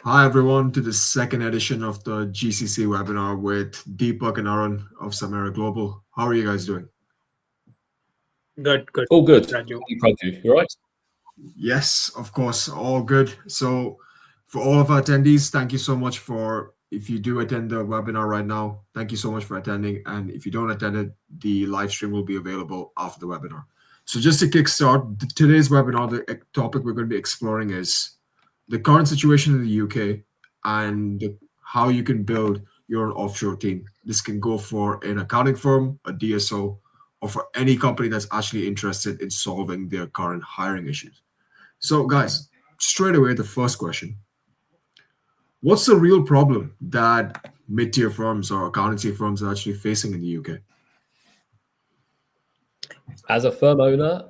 Hi everyone to the second edition of the GCC webinar with Deepak and Arun of Samara Global. How are you guys doing? Good, All good. Raju. Thank you, Praju. You all right? Yes, of course, all good. So for all of our attendees, thank you so much for if you do attend the webinar right now, thank you so much for attending. And if you don't attend it, the live stream will be available after the webinar. So just to kickstart today's webinar, the topic we're going to be exploring is the current situation in the UK and how you can build your own offshore team. This can go for an accounting firm, a DSO, or for any company that's actually interested in solving their current hiring issues. So, guys, straight away, the first question: what's the real problem that mid-tier firms or accountancy firms are actually facing in the UK? As a firm owner,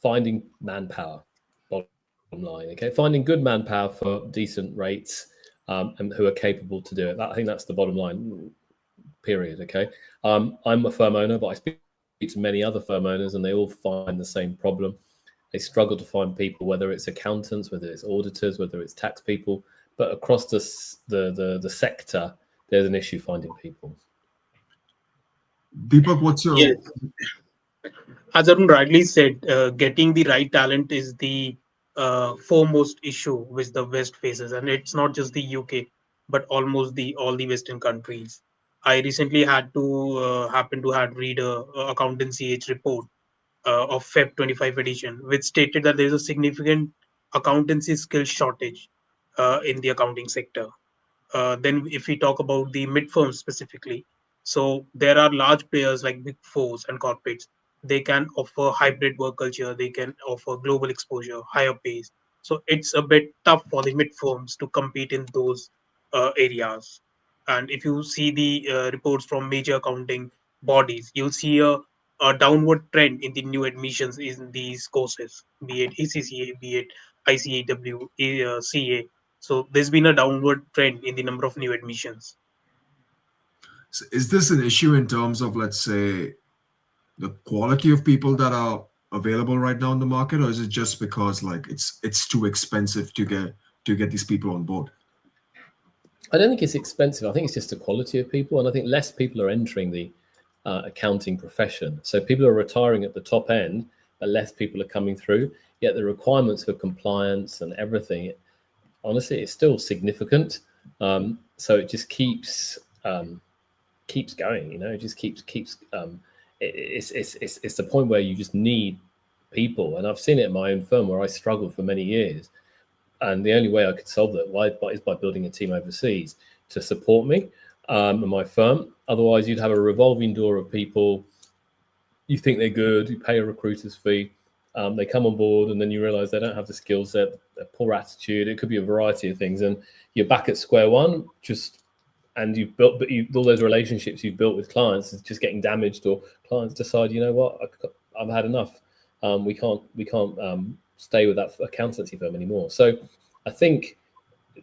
finding manpower, bottom line, okay? Finding good manpower for decent rates and who are capable to do it. I think that's the bottom line, period, okay? I'm a firm owner, but I speak to many other firm owners and they all find the same problem. They struggle to find people, whether it's accountants, whether it's auditors, whether it's tax people, but across the sector, there's an issue finding people. Deepak, what's your Yes, as Arun rightly said, getting the right talent is the foremost issue which the West faces, and it's not just the UK, but almost the all the Western countries. I recently had to happen to had read a accountancy age report of Feb 25 edition, which stated that there is a significant accountancy skill shortage in the accounting sector. Then, if we talk about the mid firms specifically, so there are large players like Big Fours and corporates. They can offer hybrid work culture, they can offer global exposure, higher pays. So it's a bit tough for the mid firms to compete in those areas. And if you see the reports from major accounting bodies, you'll see a downward trend in the new admissions in these courses, be it ACCA, be it ICAW, CA. So there's been a downward trend in the number of new admissions. is this an issue in terms of, let's say, the quality of people that are available right now in the market, or is it just because like it's too expensive to get these people on board? I don't think it's expensive. I think it's just the quality of people, and I think less people are entering the accounting profession. So people are retiring at the top end, but less people are coming through. Yet the requirements for compliance and everything, honestly, it's still significant. So it just keeps going. You know, it just keeps. It's the point where you just need people, and I've seen it in my own firm where I struggled for many years. And the only way I could solve that is by building a team overseas to support me and my firm. Otherwise, you'd have a revolving door of people. You think they're good, you pay a recruiter's fee, they come on board, and then you realise they don't have the skill set, a poor attitude. It could be a variety of things, and you're back at square one. And you've built, but all those relationships you've built with clients is just getting damaged, or clients decide, you know what, I've had enough. We can't stay with that accountancy firm anymore. So I think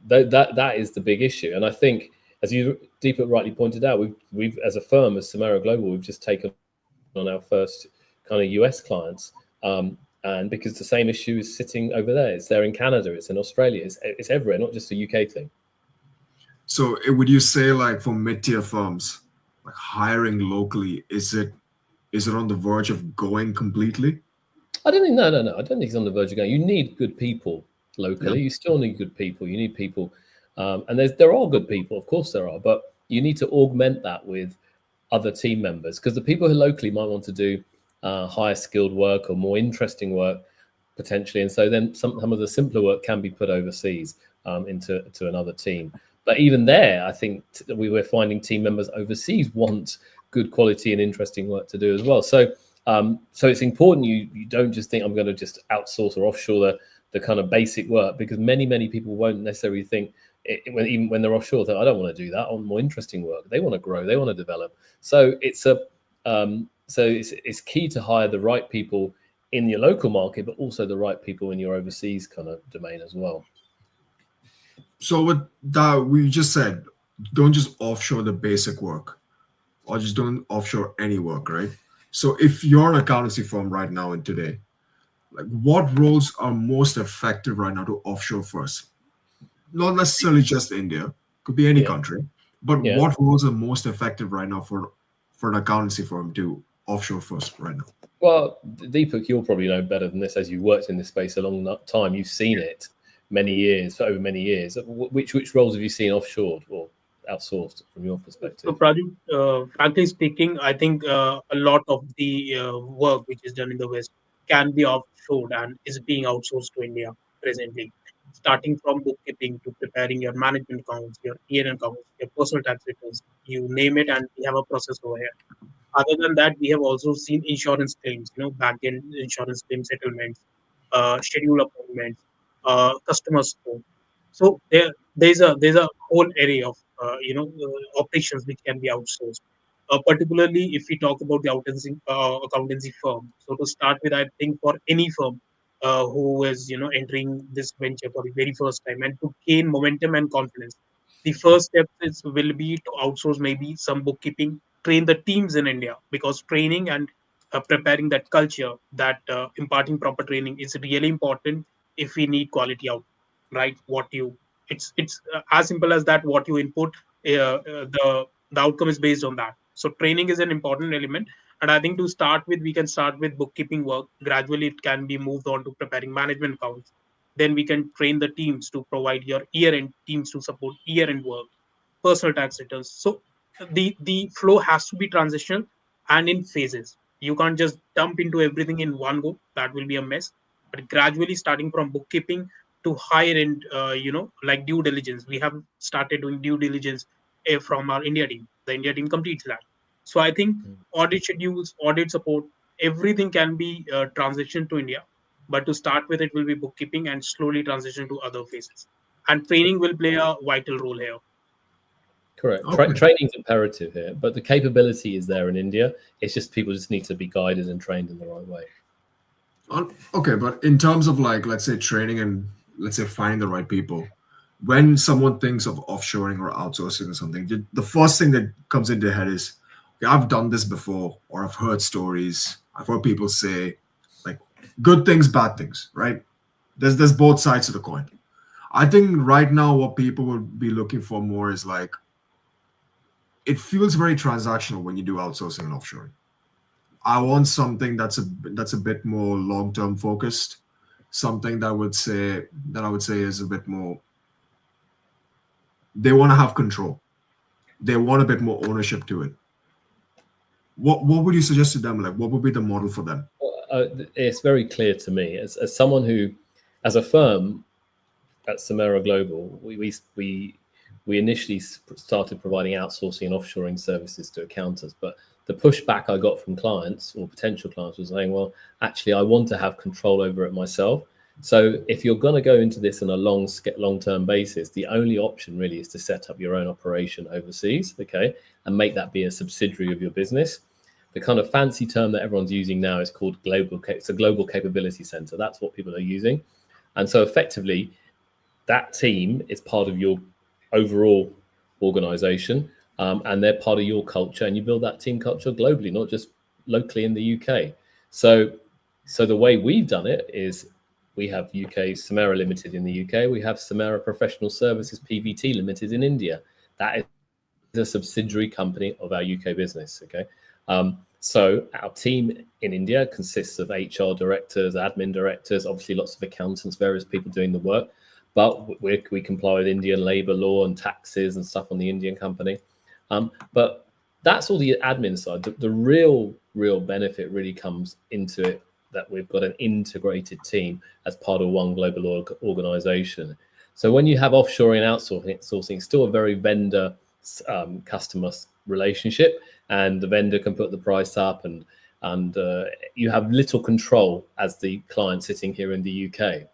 that is the big issue. And I think, as you Deepak rightly pointed out, we've as a firm, as Samara Global, we've just taken on our first kind of US clients. And because the same issue is sitting over there, it's there in Canada, it's in Australia, it's everywhere, not just a UK thing. So would you say, like, for mid-tier firms, like hiring locally, is it on the verge of going completely? I don't think no. I don't think it's on the verge of going. You need good people locally. Yeah. You still need good people. You need people, and there are good people, of course there are, but you need to augment that with other team members, because the people who locally might want to do higher skilled work or more interesting work potentially, and so then some of the simpler work can be put overseas into another team. But even there, I think we're finding team members overseas want good quality and interesting work to do as well. So it's important you don't just think I'm going to just outsource or offshore the kind of basic work, because many people won't necessarily think even when they're offshore that I don't want to do that. I want more interesting work. They want to grow. They want to develop. So it's key to hire the right people in your local market, but also the right people in your overseas kind of domain as well. So with that, we just said, don't just offshore the basic work, or just don't offshore any work, right? So if you're an accountancy firm right now and today, like, what roles are most effective right now to offshore first? not necessarily just India, could be any Yeah. country. But Yeah. what roles are most effective right now for an accountancy firm to offshore first right now? Well, Deepak, you'll probably know better than this, as you worked in this space a long time. You've seen it many years, for over many years. Which roles have you seen offshored or outsourced from your So, perspective? Praju, frankly speaking, I think a lot of the work which is done in the West can be offshored and is being outsourced to India presently. Starting from bookkeeping to preparing your management accounts, your year accounts, your personal tax returns, you name it, and we have a process over here. Other than that, we have also seen insurance claims, back-end insurance claim settlements, schedule appointments, customer support. So there's a whole array of operations which can be outsourced. Particularly if we talk about the accountancy firm. So to start with, I think for any firm who is entering this venture for the very first time and to gain momentum and confidence, the first step will be to outsource maybe some bookkeeping, train the teams in India, because training and preparing that culture, that imparting proper training is really important if we need quality out, right? It's as simple as that. What you input, the outcome is based on that. So training is an important element, and I think to start with, we can start with bookkeeping work. Gradually, it can be moved on to preparing management accounts. Then we can train the teams to provide your year-end teams to support year-end work, personal tax returns. So the flow has to be transitional and in phases. You can't just dump into everything in one go. That will be a mess. But gradually, starting from bookkeeping to higher end, like due diligence. We have started doing due diligence from our India team. The India team completes that. So I think audit schedules, audit support, everything can be transitioned to India. But to start with, it will be bookkeeping and slowly transition to other phases. And training will play a vital role here. Correct. Okay. Training is imperative here, but the capability is there in India. It's just people just need to be guided and trained in the right way. Okay, but in terms of like, let's say training and let's say finding the right people, when someone thinks of offshoring or outsourcing or something, the first thing that comes into their head is, okay, I've done this before, or I've heard stories, I've heard people say, like, good things, bad things, right? There's both sides of the coin. I think right now what people would be looking for more is like, it feels very transactional when you do outsourcing and offshoring. I want something that's a bit more long-term focused, something that I would say is a bit more. They want to have control. They want a bit more ownership to it. What would you suggest to them? Like, what would be the model for them? It's very clear to me as someone who, as a firm at Samara Global, we initially started providing outsourcing and offshoring services to accountants, but the pushback I got from clients or potential clients was saying, well, actually, I want to have control over it myself. So if you're going to go into this on a long-term basis, the only option really is to set up your own operation overseas, okay, and make that be a subsidiary of your business. The kind of fancy term that everyone's using now is called global. It's a global capability center. That's what people are using. And so effectively, that team is part of your overall organization, and they're part of your culture, and you build that team culture globally, not just locally in the UK. So the way we've done it is we have UK Samara Limited in the UK, we have Samara Professional Services PVT Limited in India. That is a subsidiary company of our UK business, okay? So our team in India consists of HR directors, admin directors, obviously lots of accountants, various people doing the work, but we comply with Indian labor law and taxes and stuff on the Indian company. But that's all the admin side. The real benefit really comes into it that we've got an integrated team as part of one global organization. So when you have offshoring and outsourcing, it's still a very vendor customer relationship, and the vendor can put the price up, and you have little control as the client sitting here in the UK.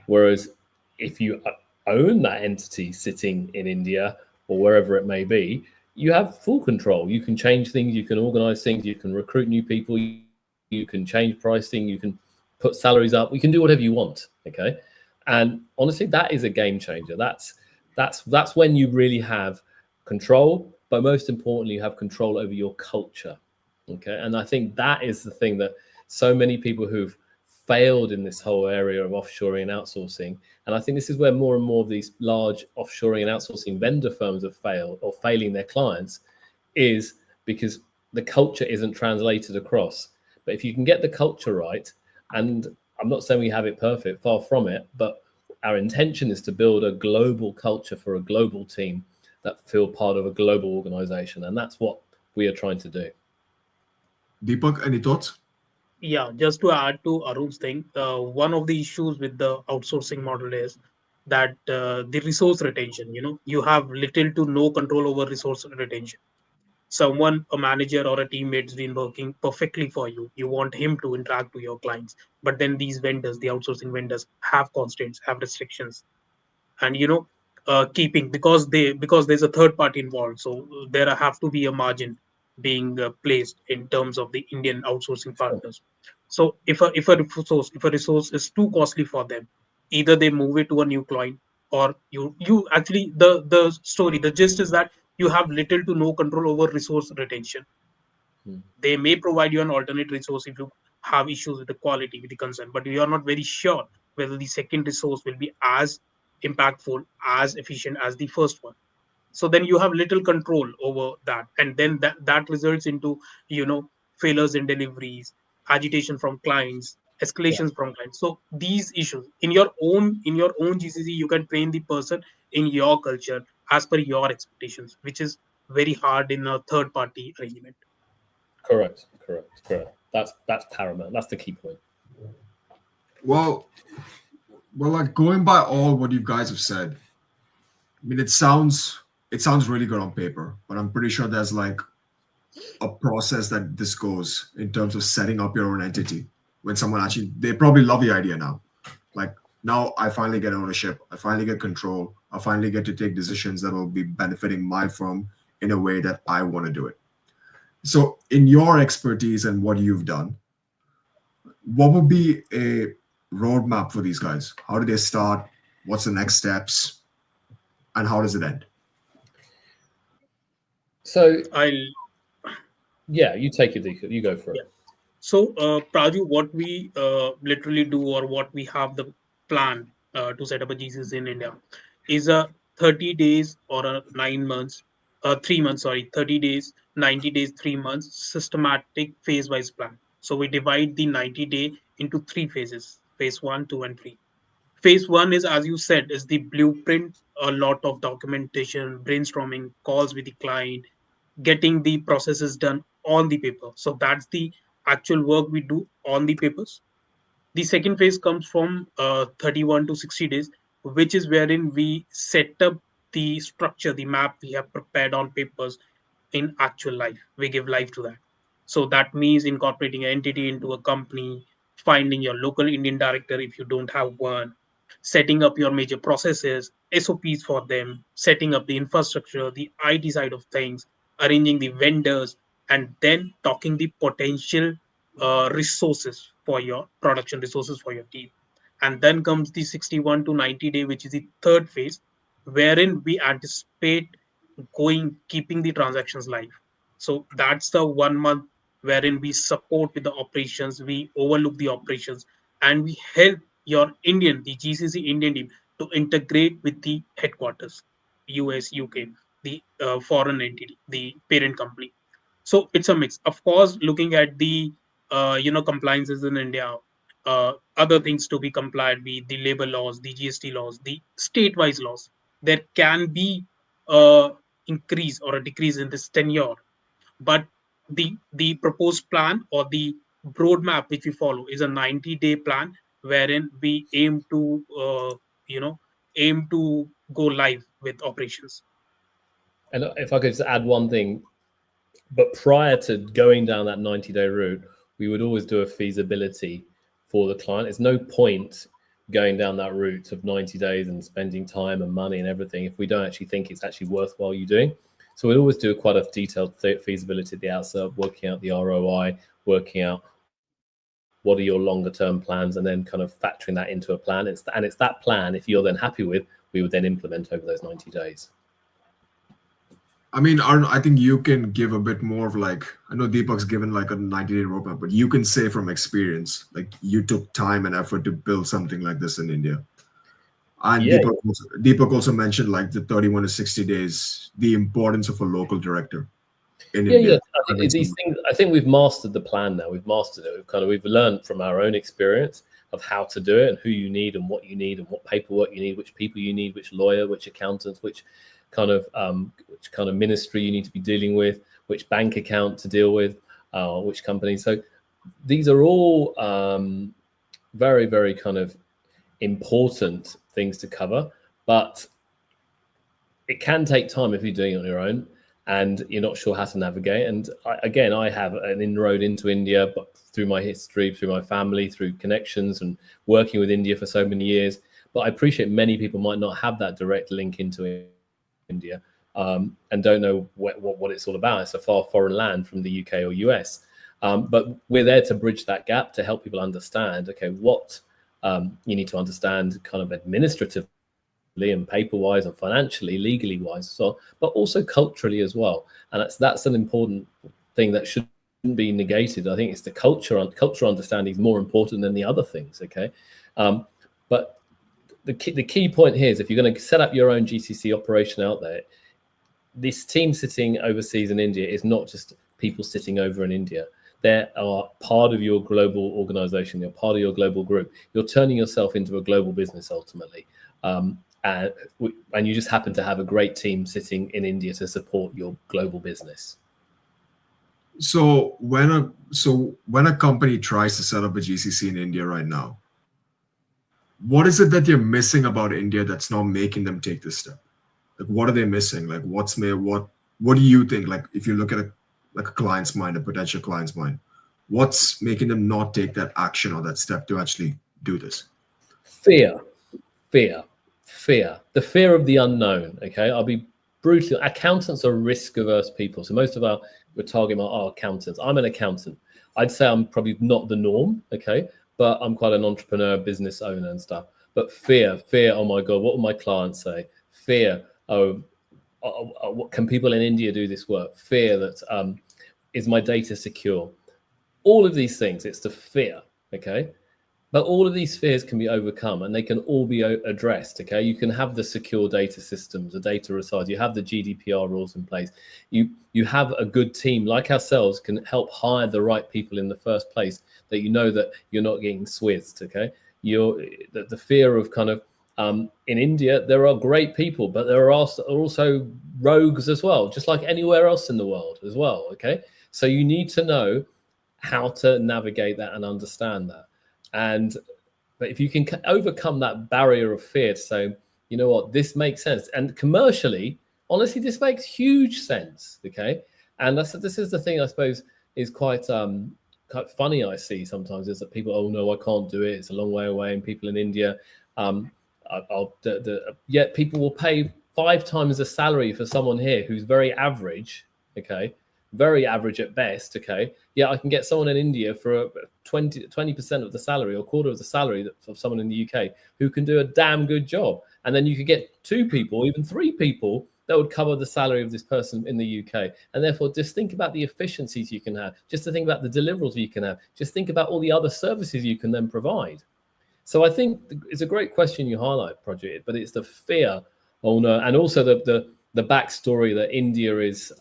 Whereas if you own that entity sitting in India or wherever it may be, you have full control. You can change things, you can organize things, you can recruit new people, you can change pricing, you can put salaries up, you can do whatever you want, okay? And honestly, that is a game changer. That's when you really have control, but most importantly, you have control over your culture, okay? And I think that is the thing that so many people who've failed in this whole area of offshoring and outsourcing. And I think this is where more and more of these large offshoring and outsourcing vendor firms have failed or failing their clients, is because the culture isn't translated across. But if you can get the culture right, and I'm not saying we have it perfect, far from it, but our intention is to build a global culture for a global team that feel part of a global organization. And that's what we are trying to do. Deepak, any thoughts? Yeah, just to add to Arun's thing, one of the issues with the outsourcing model is that the resource retention, you have little to no control over resource retention. Someone, a manager or a teammate's been working perfectly for you. You want him to interact with your clients. But then these vendors, the outsourcing vendors, have constraints, have restrictions. And keeping, because there's a third party involved, so there have to be a margin being placed in terms of the Indian outsourcing partners. So if a resource is too costly for them, either they move it to a new client, or you actually, the gist is that you have little to no control over resource retention. They may provide you an alternate resource if you have issues with the quality, with the concern, but you are not very sure whether the second resource will be as impactful, as efficient as the first one. So then you have little control over that, and then that results into failures in deliveries, agitation from clients, Yeah, escalations from clients. So these issues, in your own GCC, you can train the person in your culture as per your expectations, which is very hard in a third party arrangement. correct. That's paramount. That's the key point. Well, like going by all what you guys have said, I mean, it sounds really good on paper, but I'm pretty sure there's like a process that this goes in terms of setting up your own entity. When someone actually, they probably love the idea now. Like, now I finally get ownership, I finally get control, I finally get to take decisions that will be benefiting my firm in a way that I want to do it. So, in your expertise and what you've done, what would be a roadmap for these guys? How do they start? What's the next steps? And how does it end? So I'll yeah, you take it, Deepak. You go for Yeah. it. So, Praju, what we literally do, or what we have the plan to set up a GCC in India, is a 30 days or a 9 months, 3 months, sorry, 30 days, 90 days, 3 months, systematic phase wise plan. So we divide the 90-day into three phases: phase one, two, and three. Phase one is, as you said, is the blueprint, a lot of documentation, brainstorming, calls with the client, getting the processes done on the paper. So that's the actual work we do on the papers. The second phase comes from 31 to 60 days, which is wherein we set up the structure, the map we have prepared on papers in actual life. We give life to that. So that means incorporating an entity into a company, finding your local Indian director if you don't have one, setting up your major processes, SOPs for them, setting up the infrastructure, the IT side of things, arranging the vendors, and then talking the potential resources for your production, resources for your team. And then comes the 61 to 90 day, which is the third phase, wherein we anticipate keeping the transactions live. So that's the 1 month wherein we support with the operations, we overlook the operations, and we help the GCC Indian team to integrate with the headquarters, US, UK, the foreign entity, the parent company. So it's a mix. Of course, looking at the compliances in India, other things to be complied with, the labor laws, the GST laws, the state-wise laws. There can be a increase or a decrease in this tenure, but the proposed plan, or the roadmap which we follow, is a 90-day plan wherein we you know aim to go live with operations. And if I could just add one thing, but prior to going down that 90-day route, we would always do a feasibility for the client. There's no point going down that route of 90 days and spending time and money and everything if we don't actually think it's actually worthwhile you doing. So we'd always do quite a detailed feasibility at the outset, working out the ROI, working out what are your longer term plans, and then kind of factoring that into a plan. It's that plan, if you're then happy with, we would then implement over those 90 days. I mean, Arun, I think you can give a bit more of like, I know Deepak's given like a 90-day roadmap, but you can say from experience, like you took time and effort to build something like this in India. And Yeah, Deepak also mentioned like the 31 to 60 days, the importance of a local director in yeah. India. I think these things. I think we've mastered the plan now. We've mastered it. We've learned from our own experience of how to do it and who you need and what paperwork you need, which people you need, which lawyer, which accountants, which kind of ministry you need to be dealing with, which bank account to deal with, which company. So these are all very, very kind of important things to cover, but it can take time if you're doing it on your own and you're not sure how to navigate. And I have an inroad into India, but through my history, through my family, through connections and working with India for so many years. But I appreciate many people might not have that direct link into India and don't know what it's all about. It's a far foreign land from the UK or US. But we're there to bridge that gap to help people understand, okay, what you need to understand kind of administratively and paper-wise and financially, legally wise, so but also culturally as well. And that's an important thing that shouldn't be negated. I think it's the cultural understanding is more important than the other things. Okay, but the key point here is if you're going to set up your own GCC operation out there, this team sitting overseas in India is not just people sitting over in India. They are part of your global organization. You're part of your global group. You're turning yourself into a global business ultimately. And you just happen to have a great team sitting in India to support your global business. So when a company tries to set up a GCC in India right now, what is it that you're missing about India that's not making them take this step? Like, what are they missing? Like, what do you think? Like, if you look at a client's mind, a potential client's mind, what's making them not take that action or that step to actually do this? Fear. The fear of the unknown. Okay, I'll be brutal. Accountants are risk-averse people. So most of we're targeting our accountants. I'm an accountant. I'd say I'm probably not the norm. Okay, but I'm quite an entrepreneur, business owner, and stuff. But fear. Oh my God, what will my clients say? Fear. What can people in India do this work? Fear that is my data secure? All of these things. It's the fear. Okay. But all of these fears can be overcome and they can all be addressed, okay? You can have the secure data systems, the data resides, you have the GDPR rules in place. You have a good team like ourselves can help hire the right people in the first place that you know that you're not getting swizzed, okay? The fear of kind of, in India, there are great people, but there are also rogues as well, just like anywhere else in the world as well, okay? So you need to know how to navigate that and understand that. But if you can overcome that barrier of fear to say, you know what, this makes sense. And commercially, honestly, this makes huge sense. Okay. And this is the thing I suppose is quite funny. I see sometimes is that people, oh no, I can't do it. It's a long way away. And people in India, yet people will pay 5 times the salary for someone here who's very average. Okay. Very average at best, okay? Yeah, I can get someone in India for 20% of the salary or quarter of the salary of someone in the UK who can do a damn good job. And then you could get 2 people, even 3 people that would cover the salary of this person in the UK. And therefore, just think about the efficiencies you can have. Just to think about the deliverables you can have. Just think about all the other services you can then provide. So I think it's a great question you highlight, Project, but it's the fear, oh no, and also the backstory that India is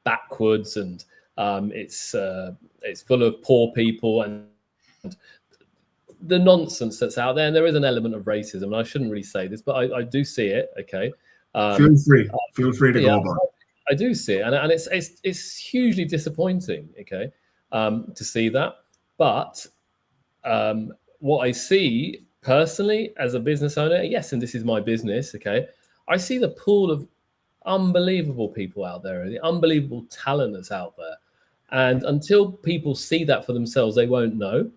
backwards and it's full of poor people and the nonsense that's out there. And there is an element of racism. And I shouldn't really say this, but I do see it. Okay. Feel free to go about it. I do see it. And it's hugely disappointing. Okay. To see that. But what I see personally as a business owner, yes, and this is my business. Okay. I see the pool of unbelievable people out there, the unbelievable talent that's out there. And until people see that for themselves, they won't know.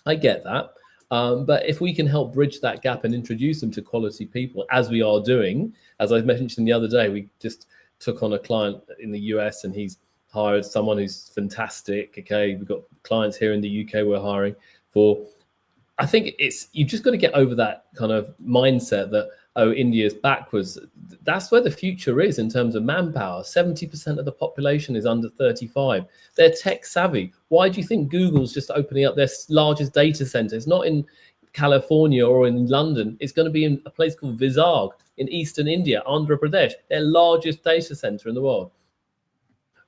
I get that. But if we can help bridge that gap and introduce them to quality people, as we are doing, as I mentioned the other day, we just took on a client in the US and he's hired someone who's fantastic. Okay. We've got clients here in the UK we're hiring for. I think you just got to get over that kind of mindset that, oh, India's backwards. That's where the future is in terms of manpower. 70% of the population is under 35. They're tech savvy. Why do you think Google's just opening up their largest data center? It's not in California or in London. It's going to be in a place called Vizag in eastern India, Andhra Pradesh, their largest data center in the world.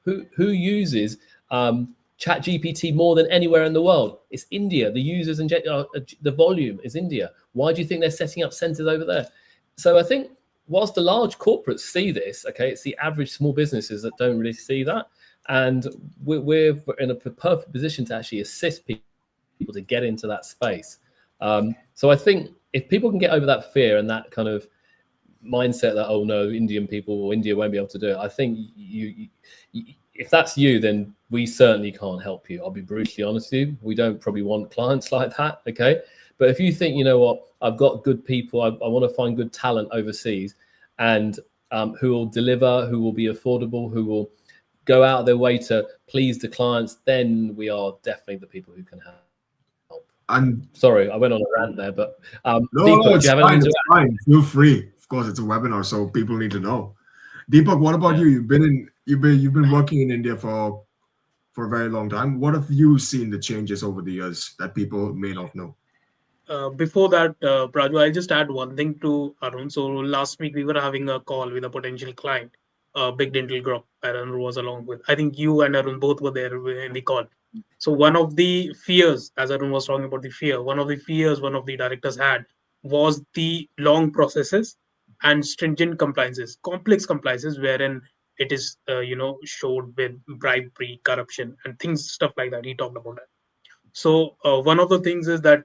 Who uses ChatGPT more than anywhere in the world? It's India. The users and the volume is India. Why do you think they're setting up centers over there? So I think whilst the large corporates see this, okay, it's the average small businesses that don't really see that. And we're in a perfect position to actually assist people to get into that space. So I think if people can get over that fear and that kind of mindset that, oh no, Indian people or India won't be able to do it, I think you if that's you, then we certainly can't help you. I'll be brutally honest with you. We don't probably want clients like that, okay? But if you think, you know what, I've got good people, I want to find good talent overseas, and who will deliver, who will be affordable, who will go out of their way to please the clients, then we are definitely the people who can help. And sorry, I went on a rant there, but no, Deepak, it's fine. It's fine. Feel free. Of course, it's a webinar, so people need to know. Deepak, what about you? You've been working in India for a very long time. What have you seen the changes over the years that people may not know? Before that, Praju, I'll just add one thing to Arun. So last week we were having a call with a potential client, a big dental group. Arun was along with. I think you and Arun both were there in the call. So one of the fears, as Arun was talking about the fear, one of the fears one of the directors had was the long processes and stringent compliances, complex compliances, wherein it is showed with bribery, corruption, and things stuff like that. He talked about that. So one of the things is that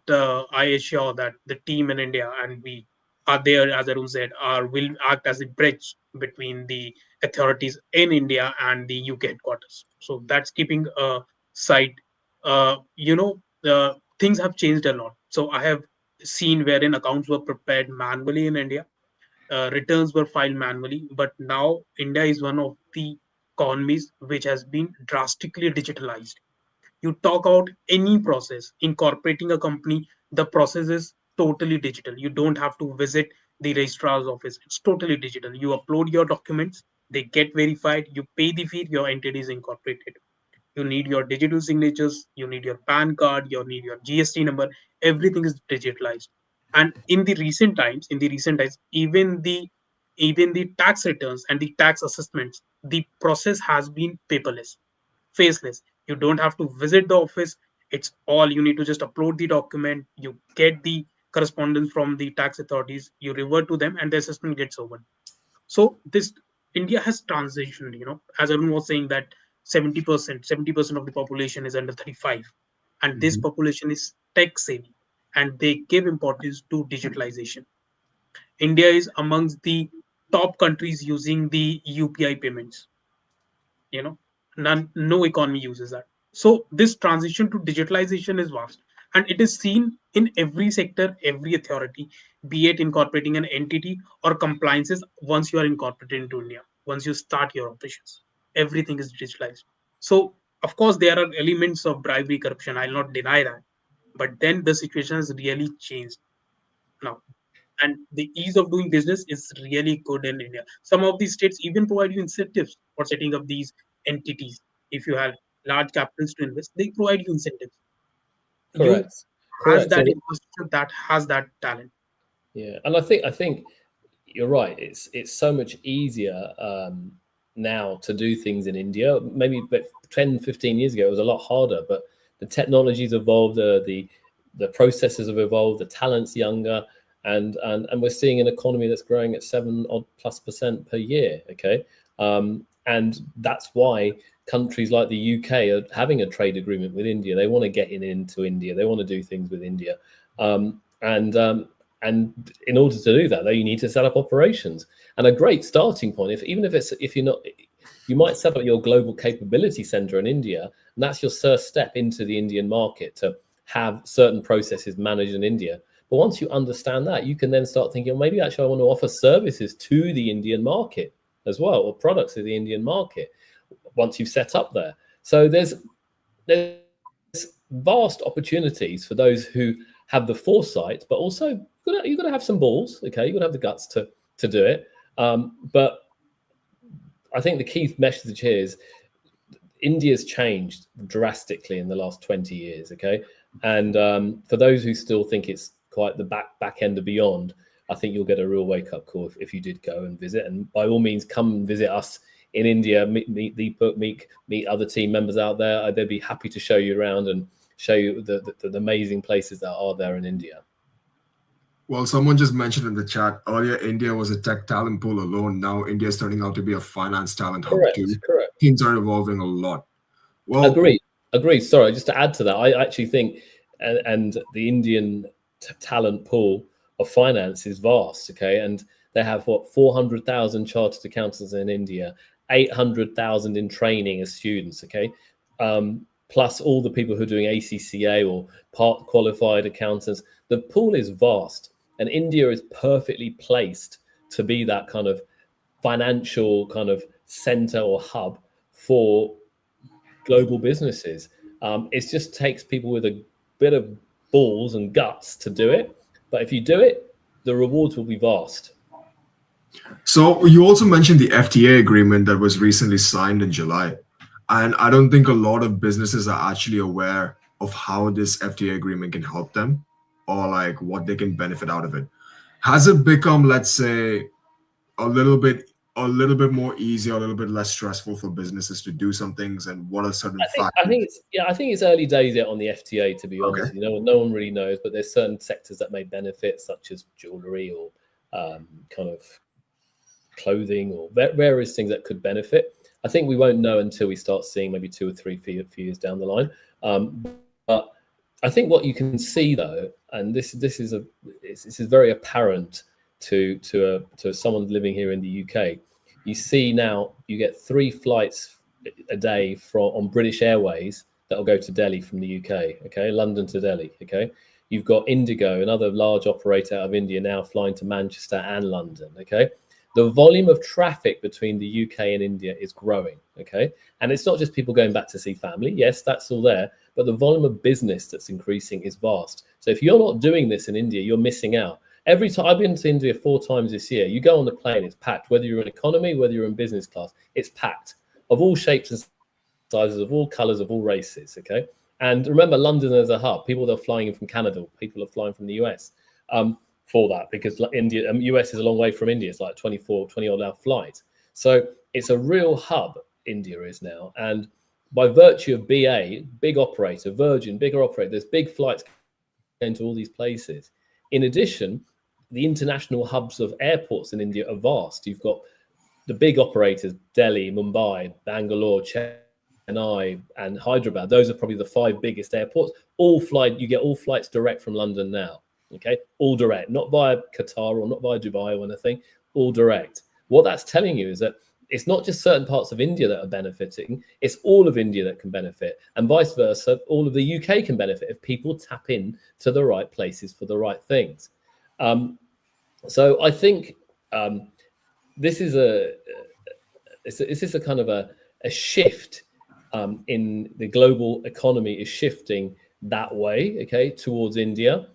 I assure that the team in India and we are there, as Arun said, will act as a bridge between the authorities in India and the UK headquarters. So that's keeping aside. Things have changed a lot. So I have seen wherein accounts were prepared manually in India, returns were filed manually, but now India is one of the economies which has been drastically digitalized. You talk out any process incorporating a company, the process is totally digital. You don't have to visit the registrar's office. It's totally digital. You upload your documents, they get verified, you pay the fee, your entity is incorporated. You need your digital signatures, you need your PAN card, you need your GST number. Everything is digitalized. And in the recent times, even the tax returns and the tax assessments, the process has been paperless, faceless. You don't have to visit the office. It's all, you need to just upload the document, you get the correspondence from the tax authorities, you revert to them, and the assessment gets over. So this India has transitioned, as Arun was saying, that 70% of the population is under 35, and this population is tech savvy, and they give importance to digitalization. India is amongst the top countries using the UPI payments. No economy uses that. So this transition to digitalization is vast, and it is seen in every sector, every authority, be it incorporating an entity or compliances. Once you are incorporated into India, once you start your operations, everything is digitalized. So of course there are elements of bribery, corruption, I'll not deny that, but then the situation has really changed now, and the ease of doing business is really good in India. Some of these states even provide you incentives for setting up these entities. If you have large capitals to invest, they provide you incentives. You has Correct. that infrastructure, that has that talent. Yeah, and I think you're right. It's so much easier now to do things in India. Maybe 10, 15 years ago, it was a lot harder, but the technology's evolved, the processes have evolved, the talent's younger, and we're seeing an economy that's growing at 7% per year. Okay, and that's why countries like the UK are having a trade agreement with India. They want to get into India. They want to do things with India, and in order to do that, though, you need to set up operations. And a great starting point, you might set up your global capability center in India, and that's your first step into the Indian market, to have certain processes managed in India. But once you understand that, you can then start thinking, well, maybe actually I want to offer services to the Indian market as well, or products to the Indian market once you've set up there. So there's vast opportunities for those who have the foresight, but also you've got to have some balls. Okay, you've got to have the guts to do it. But I think the key message here is India's changed drastically in the last 20 years. Okay, and for those who still think it's quite the back end and beyond, I think you'll get a real wake up call if you did go and visit. And by all means, come and visit us in India. Meet Deepak, meet other team members out there. They'd be happy to show you around and show you the amazing places that are there in India. Well, someone just mentioned in the chat earlier, India was a tech talent pool alone. Now India is turning out to be a finance talent hub too. Correct. Things are evolving a lot. Well, Agreed. Sorry, just to add to that, I actually think, and the Indian talent pool of finance is vast. Okay, and they have 400,000 chartered accountants in India, 800,000 in training as students. Okay, plus all the people who are doing ACCA or part qualified accountants. The pool is vast, and India is perfectly placed to be that kind of financial kind of center or hub for global businesses. It just takes people with a bit of balls and guts to do it. But if you do it, the rewards will be vast. So you also mentioned the FTA agreement that was recently signed in July. And I don't think a lot of businesses are actually aware of how this FTA agreement can help them or like what they can benefit out of it. Has it become, let's say, a little bit more easy, a little bit less stressful for businesses to do some things, and what are certain factors? I think it's early days yet on the FTA, to be honest. Okay. No one really knows, but there's certain sectors that may benefit, such as jewelry or kind of clothing or various things that could benefit. I think we won't know until we start seeing maybe 2 or 3 few years down the line. But I think what you can see though, and this is very apparent to someone living here in the UK. You see now you get 3 flights a day on British Airways that will go to Delhi from the UK. Okay, London to Delhi. Okay, you've got Indigo, another large operator out of India, now flying to Manchester and London. Okay, the volume of traffic between the UK and India is growing. Okay, and it's not just people going back to see family. Yes, that's all there, but the volume of business that's increasing is vast. So if you're not doing this in India, you're missing out. Every time I've been to India 4 times this year, you go on the plane, it's packed. Whether you're in economy, whether you're in business class, it's packed of all shapes and sizes, of all colors, of all races. Okay, and remember, London as a hub. People that are flying in from Canada, people are flying from the US for that, because India, US is a long way from India. It's like 20 odd hour flight. So it's a real hub. India is now, and by virtue of BA, big operator, Virgin, bigger operator, there's big flights going to all these places. In addition, the international hubs of airports in India are vast. You've got the big operators, Delhi, Mumbai, Bangalore, Chennai, and Hyderabad. Those are probably the 5 biggest airports. You get all flights direct from London now. Okay, all direct, not via Qatar or not via Dubai or anything, all direct. What that's telling you is that it's not just certain parts of India that are benefiting, it's all of India that can benefit, and vice versa, all of the UK can benefit if people tap in to the right places for the right things. So I think this is a kind of a shift in the global economy is shifting that way, okay, towards India.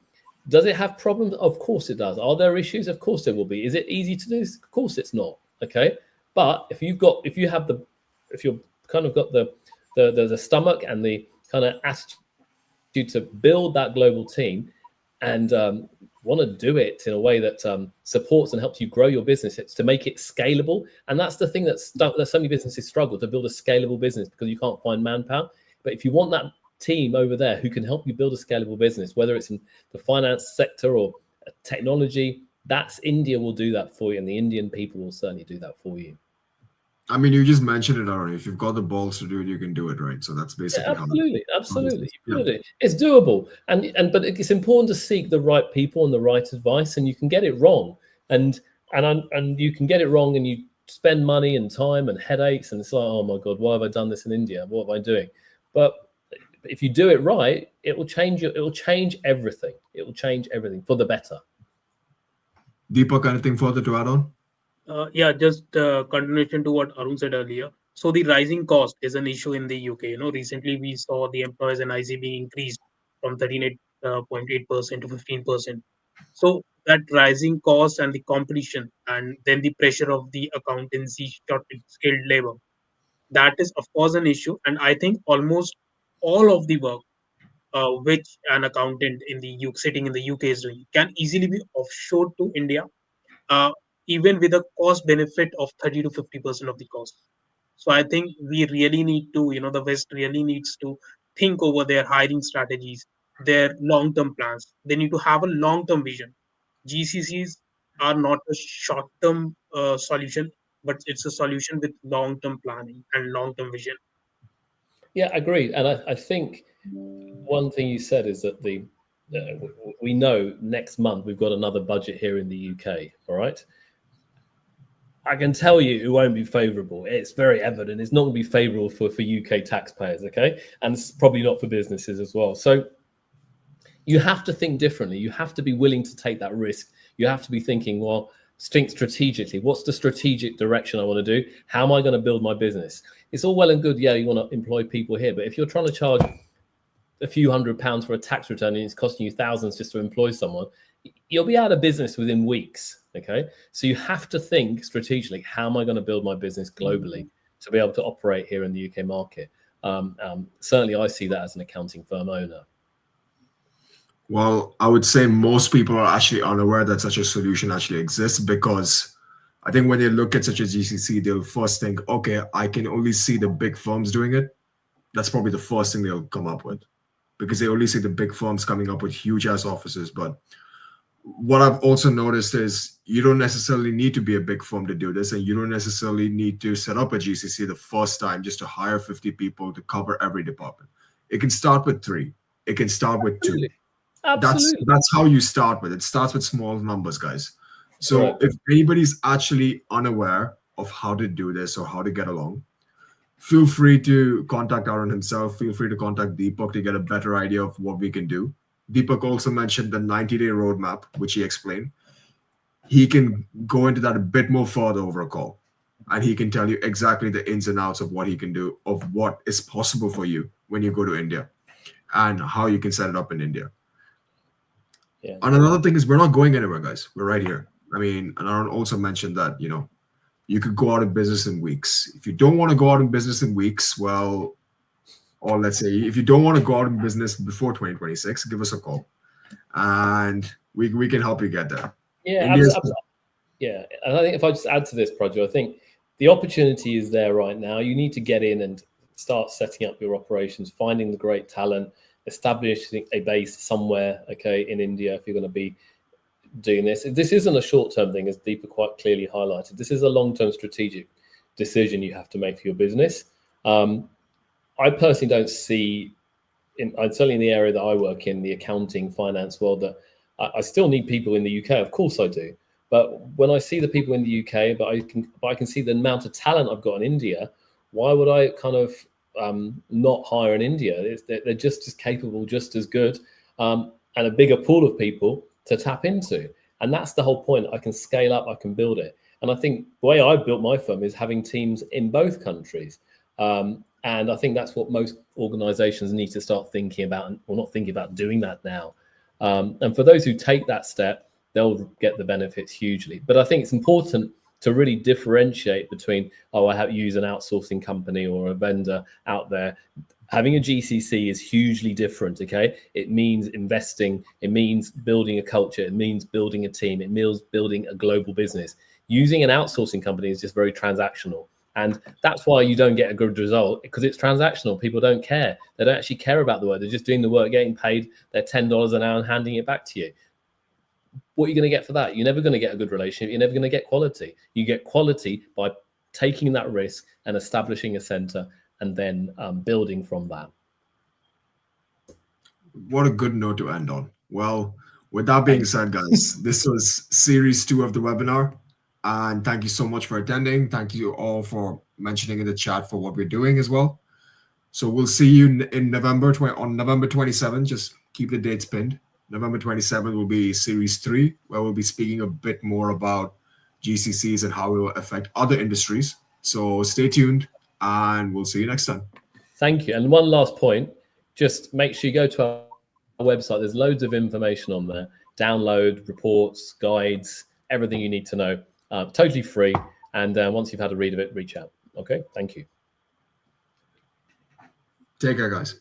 Does it have problems? Of course it does. Are there issues? Of course there will be. Is it easy to do? Of course it's not. Okay, but if you've got the stomach and the kind of attitude to build that global team and want to do it in a way that supports and helps you grow your business, it's to make it scalable. And that's the thing that so many businesses struggle to build a scalable business because you can't find manpower. But if you want that team over there who can help you build a scalable business, whether it's in the finance sector or technology, that's India will do that for you, and the Indian people will certainly do that for you. I mean, you just mentioned it already. If you've got the balls to do it, you can do it, right? So that's basically absolutely. It's doable, but it's important to seek the right people and the right advice, and you can get it wrong, and you can get it wrong, and you spend money and time and headaches, and it's like, oh my God, why have I done this in India? What am I doing? But if you do it right, it will change you. It will change everything. It will change everything for the better. Deepak, anything further to add on? Just continuation to what Arun said earlier. So the rising cost is an issue in the UK. Recently we saw the employees NIC being increased from 13% 0.8% to 15%. So that rising cost and the competition, and then the pressure of the accountancy shortage, skilled labor, that is of course an issue. And I think almost all of the work which an accountant in the UK, sitting in the UK is doing can easily be offshore to India, uh, even with a cost benefit of 30 to 50% of the cost. So I think we really need to, the West really needs to think over their hiring strategies, their long term plans. They need to have a long term vision. GCCs are not a short term solution, but it's a solution with long term planning and long term vision. Yeah, agreed. And I think one thing you said is that we know next month we've got another budget here in the UK. All right. I can tell you it won't be favourable. It's very evident. It's not going to be favourable for UK taxpayers, okay? And it's probably not for businesses as well. So you have to think differently. You have to be willing to take that risk. You have to be thinking, well, think strategically. What's the strategic direction I want to do? How am I going to build my business? It's all well and good, yeah, you want to employ people here, but if you're trying to charge a few £100s for a tax return and it's costing you thousands just to employ someone, you'll be out of business within weeks. Okay. So you have to think strategically, how am I going to build my business globally to be able to operate here in the UK market? Certainly I see that as an accounting firm owner. Well, I would say most people are actually unaware that such a solution actually exists, because I think when they look at such a GCC, they'll first think, okay, I can only see the big firms doing it. That's probably the first thing they'll come up with, because they only see the big firms coming up with huge ass offices. But what I've also noticed is you don't necessarily need to be a big firm to do this, and you don't necessarily need to set up a GCC the first time just to hire 50 people to cover every department. It can start with 3. It can start with 2. Absolutely. That's how you start with. It starts with small numbers, guys. So Right. if anybody's actually unaware of how to do this or how to get along, feel free to contact Aaron himself. Feel free to contact Deepak to get a better idea of what we can do. Deepak also mentioned the 90-day roadmap, which he explained. He can go into that a bit more further over a call, and he can tell you exactly the ins and outs of what he can do, of what is possible for you when you go to India, and how you can set it up in India. Yeah. And another thing is, we're not going anywhere, guys. We're right here. I mean, and Aaron also mentioned that, you could go out of business in weeks. If you don't want to go out in business in weeks, well, or let's say if you don't want to go out in business before 2026, give us a call, and we can help you get there. Yeah, yeah. And I think if I just add to this project, I think the opportunity is there right now. You need to get in and start setting up your operations, finding the great talent, establishing a base somewhere, okay, in India if you're going to be doing this. This isn't a short-term thing, as Deepa quite clearly highlighted. This is a long-term strategic decision you have to make for your business. I personally don't see, certainly in the area that I work in, the accounting, finance world, that I still need people in the UK. Of course I do. But when I see the people in the UK, but I can see the amount of talent I've got in India, why would I kind of not hire in India? They're just as capable, just as good, and a bigger pool of people to tap into. And that's the whole point. I can scale up, I can build it. And I think the way I built my firm is having teams in both countries. And I think that's what most organizations need to start thinking about, or not thinking about, doing that now. And for those who take that step, they'll get the benefits hugely. But I think it's important to really differentiate between, I use an outsourcing company or a vendor out there. Having a GCC is hugely different, okay? It means investing, it means building a culture, it means building a team, it means building a global business. Using an outsourcing company is just very transactional. And that's why you don't get a good result, because it's transactional. People don't care. They don't actually care about the work. They're just doing the work, getting paid their $10 an hour and handing it back to you. What are you going to get for that? You're never going to get a good relationship. You're never going to get quality. You get quality by taking that risk and establishing a center and then building from that. What a good note to end on. Well, with that being said, guys, this was series 2 of the webinar. And thank you so much for attending. Thank you all for mentioning in the chat for what we're doing as well. So we'll see you in November 27th. Just keep the dates pinned. November 27th will be series 3, where we'll be speaking a bit more about GCCs and how it will affect other industries. So stay tuned, and we'll see you next time. Thank you. And one last point, just make sure you go to our website. There's loads of information on there. Download reports, guides, everything you need to know. Totally free. And once you've had a read of it, reach out. Okay, thank you. Take care, guys.